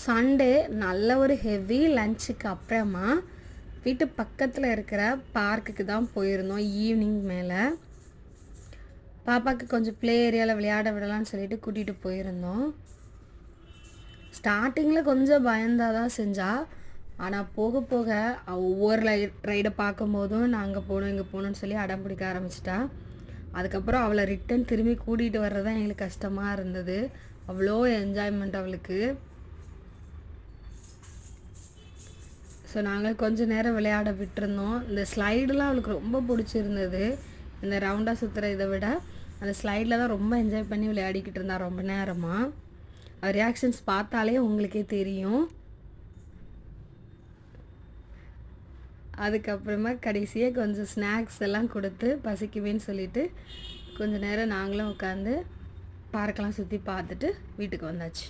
Sunday நல்ல ஒரு heavy லஞ்சுக்கு அப்புறமா வீட்டு பக்கத்தில் இருக்கிற பார்க்குக்கு தான் போயிருந்தோம். ஈவினிங் மேலே பாப்பாவுக்கு கொஞ்சம் ப்ளே ஏரியாவில் விளையாட விடலான்னு சொல்லிட்டு கூட்டிகிட்டு போயிருந்தோம். ஸ்டார்டிங்கில் கொஞ்சம் பயந்தாக தான் செஞ்சா, ஆனால் போக போக ஒவ்வொரு ரைடை பார்க்கும்போதும் நான் அங்கே போகணும் இங்கே போகணுன்னு சொல்லி அடம் பிடிக்க ஆரம்பிச்சிட்டா. அதுக்கப்புறம் அவளை ரிட்டன் திரும்பி கூட்டிகிட்டு வர்றது தான் எங்களுக்கு கஷ்டமாக இருந்தது. அவ்வளோ என்ஜாய்மெண்ட் அவளுக்கு. ஸோ நாங்கள் கொஞ்சம் நேரம் விளையாட விட்டுருந்தோம். இந்த ஸ்லைடெலாம் அவளுக்கு ரொம்ப பிடிச்சிருந்தது. இந்த ரவுண்டாக சுற்றுற இதை விட அந்த ஸ்லைடில் தான் ரொம்ப என்ஜாய் பண்ணி விளையாடிக்கிட்டு இருந்தா ரொம்ப நேரமாக. ரியாக்ஷன்ஸ் பார்த்தாலே உங்களுக்கே தெரியும். அதுக்கப்புறமா கடைசியாக கொஞ்சம் ஸ்நாக்ஸ் எல்லாம் கொடுத்து பசிக்குவேன்னு சொல்லிவிட்டு கொஞ்சம் நேரம் நாங்களும் உட்காந்து பார்க்கெல்லாம் சுற்றி பார்த்துட்டு வீட்டுக்கு வந்தாச்சு.